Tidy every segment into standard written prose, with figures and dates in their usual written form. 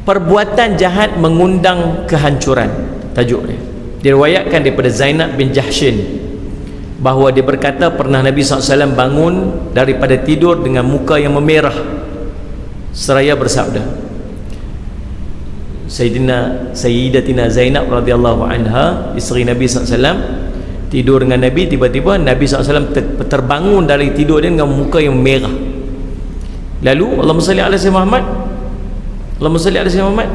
perbuatan jahat mengundang kehancuran, tajuk dia. Diriwayatkan daripada Zainab bin Jahshin bahawa dia berkata pernah Nabi SAW bangun daripada tidur dengan muka yang memerah seraya bersabda, Sayyidatina Zainab radhiyallahu anha, isteri Nabi SAW, tidur dengan Nabi, tiba-tiba Nabi SAW terbangun dari tidur dia dengan muka yang merah. Lalu Allahumma salli ala sayyidina Muhammad, Allahumma salli ala sayyidina Muhammad.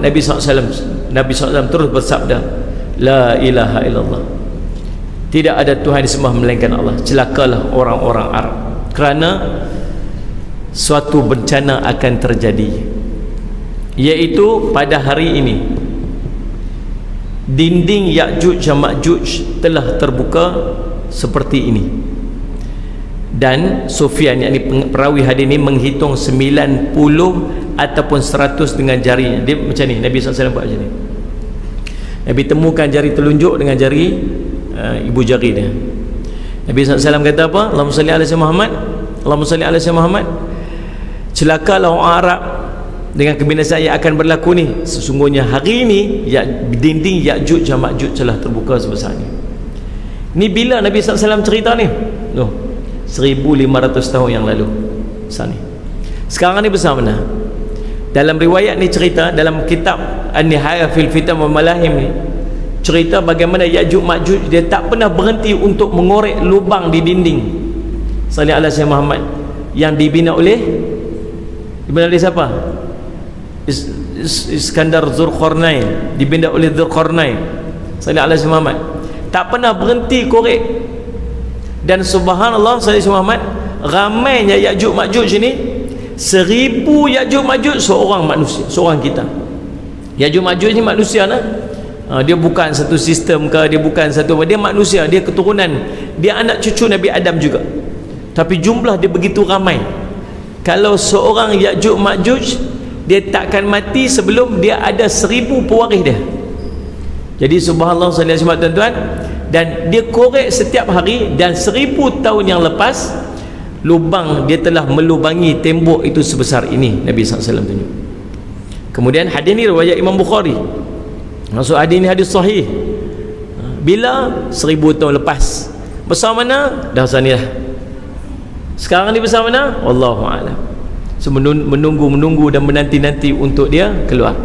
Nabi SAW terus bersabda, la ilaha illallah, tidak ada Tuhan disembah melainkan Allah. Celakalah orang-orang Arab, kerana suatu bencana akan terjadi, iaitu pada hari ini dinding Ya'juj dan Ma'juj telah terbuka seperti ini. Dan Sufyan, yakni perawi hadis ini, menghitung 90 ataupun 100 dengan jarinya. Dia macam ni, Nabi SAW buat macam ni. Nabi temukan jari telunjuk dengan jari ibu jari dia. Nabi SAW kata apa? Allahumma salli ala sayyidina Muhammad, Allahumma salli ala sayyidina Muhammad. Celakalah orang Arab dengan kebinasaan yang akan berlaku ni. Sesungguhnya hari ini dinding Ya'juj dan Ma'juj telah terbuka sebesar ni. Ni bila Nabi SAW cerita ni? 1500 tahun yang lalu. Besar ni. Sekarang ni besar mana? Dalam riwayat ni cerita, dalam kitab An-Nihayah fil Fitan wa Malahim ni, cerita bagaimana Ya'juj Ma'juj dia tak pernah berhenti untuk mengorek lubang di dinding Salih ala Sayyidina Muhammad yang dibina oleh siapa? Iskandar Dzulqarnain, dibina oleh Dzulqarnain. Salih ala Sayyidina Muhammad, tak pernah berhenti korek. Dan subhanallah, Salih Sayyidina Muhammad, ramainya Ya'juj Ma'juj ni 1000 Ya'juj Ma'juj seorang manusia, seorang kita. Ya'juj Ma'juj ni manusia lah. Dia bukan satu sistem ke, dia bukan satu, dia manusia, dia keturunan, dia anak cucu Nabi Adam juga. Tapi jumlah dia begitu ramai. Kalau seorang Ya'juj Ma'juj, dia takkan mati sebelum dia ada 1000 pewaris dia. Jadi subhanallah sallallahu alaihi wasallam, tuan-tuan, dan dia korek setiap hari, dan 1000 tahun yang lepas lubang dia telah melubangi tembok itu sebesar ini. Nabi SAW tunjuk. Kemudian hadis ni riwayat Imam Bukhari. Maksud hadis ni hadis sahih. Bila? 1000 tahun lepas. Besar mana? Dah besar ni lah. Sekarang ni besar mana? Wallahu a'lam. So, menunggu dan menanti-nanti untuk dia keluar.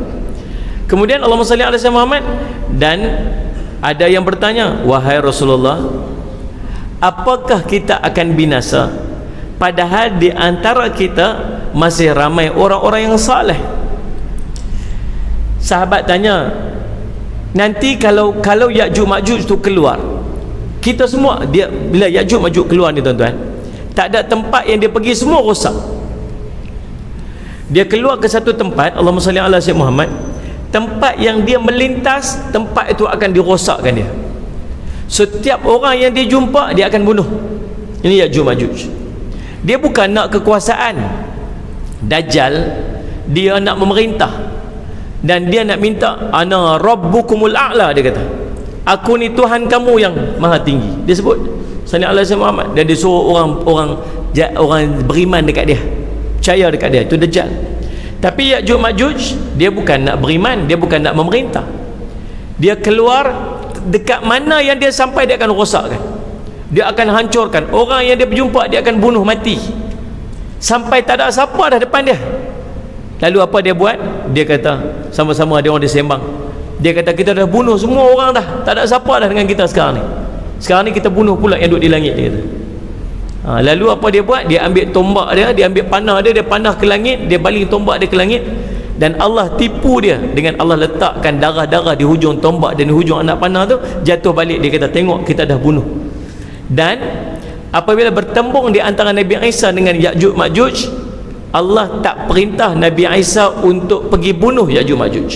Kemudian Allahumma salli ala sayyidina Muhammad. Dan ada yang bertanya, wahai Rasulullah, apakah kita akan binasa padahal di antara kita masih ramai orang-orang yang saleh? Sahabat tanya, nanti kalau Ya'juj Ma'juj tu keluar, kita semua, dia bila Ya'juj Ma'juj keluar ni tuan-tuan, tak ada tempat yang dia pergi, semua rosak. Dia keluar ke satu tempat, Allahumma salli ala sayyidina Muhammad, tempat yang dia melintas, tempat itu akan dirosakkan dia. Setiap orang yang dia jumpa, dia akan bunuh. Ini Ya'juj Ma'juj. Dia bukan nak kekuasaan. Dajjal, dia nak memerintah, dan dia nak minta, ana rabbukumul a'la, dia kata, aku ni Tuhan kamu yang maha tinggi. Dia sebut sallallahu alaihi wasallam Muhammad, dan dia suruh orang beriman dekat dia, percaya dekat dia. Itu Dajjal. Tapi Ya'juj Ma'juj, dia bukan nak beriman, dia bukan nak memerintah. Dia keluar, dekat mana yang dia sampai, dia akan rosakkan, dia akan hancurkan. Orang yang dia berjumpa, dia akan bunuh mati sampai tak ada siapa dah depan dia. Lalu apa dia buat? Dia kata, sama-sama ada orang dia sembang, dia kata, kita dah bunuh semua orang dah, tak ada siapa dah dengan kita sekarang ni. Sekarang ni kita bunuh pula yang duduk di langit, dia kata. Lalu apa dia buat? Dia ambil tombak dia, dia ambil panah dia, dia panah ke langit, dia baling tombak dia ke langit, dan Allah tipu dia dengan Allah letakkan darah-darah di hujung tombak dan di hujung anak panah tu, jatuh balik. Dia kata, tengok, kita dah bunuh. Dan apabila bertembung di antara Nabi Isa dengan Ya'juj Ma'juj, Allah tak perintah Nabi Isa untuk pergi bunuh Ya'juj Ma'juj.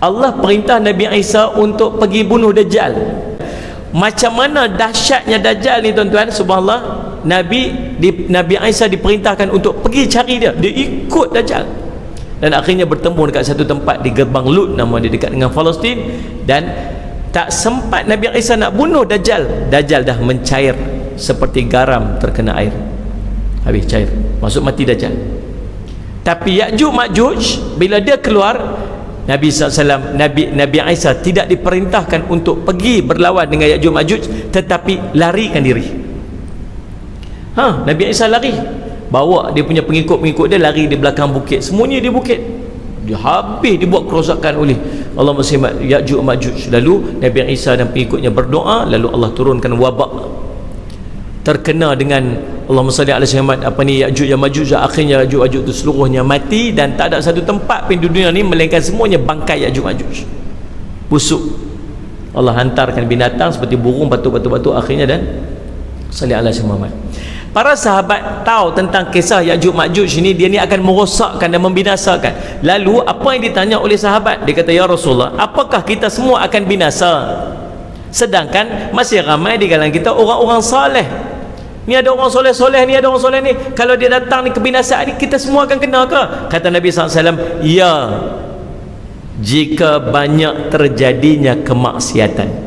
Allah perintah Nabi Isa untuk pergi bunuh Dajjal. Macam mana dahsyatnya Dajjal ni tuan-tuan, subhanallah. Nabi Isa diperintahkan untuk pergi cari dia, dia ikut Dajjal, dan akhirnya bertemu dekat satu tempat di gerbang Lut, nama dia, dekat dengan Palestin. Dan tak sempat Nabi Isa nak bunuh Dajjal, Dajjal dah mencair seperti garam terkena air, habis cair, masuk mati Dajjal. Tapi Ya'juj Ma'juj bila dia keluar, Nabi SAW, Nabi Isa tidak diperintahkan untuk pergi berlawan dengan Ya'juj Ma'juj, tetapi larikan diri. Nabi Isa lari, bawa dia punya pengikut-pengikut dia lari di belakang bukit, sembunyi di bukit. Dia habis dibuat kerosakan oleh Allah Masih Ya'juj Ma'juj. Lalu Nabi Isa dan pengikutnya berdoa, lalu Allah turunkan wabak terkena dengan Allahumma salli ala Muhammad, Ya'juj Ma'juj. Akhirnya Ya'juj Ma'juj itu seluruhnya mati, dan tak ada satu tempat pun di dunia ni melainkan semuanya bangkai Ya'juj Ma'juj, busuk. Allah hantarkan binatang seperti burung, batu-batu, akhirnya dan salli ala Muhammad. Para sahabat tahu tentang kisah Ya'juj Ma'juj ini, dia ni akan merosakkan dan membinasakan. Lalu apa yang ditanya oleh sahabat? Dia kata, ya Rasulullah, apakah kita semua akan binasa, sedangkan masih ramai di kalangan kita orang-orang saleh? Ni ada orang soleh-soleh, ni ada orang soleh ni. Kalau dia datang ni kebinasaan ni, kita semua akan kena ke? Kata Nabi SAW, ya, jika banyak terjadinya kemaksiatan.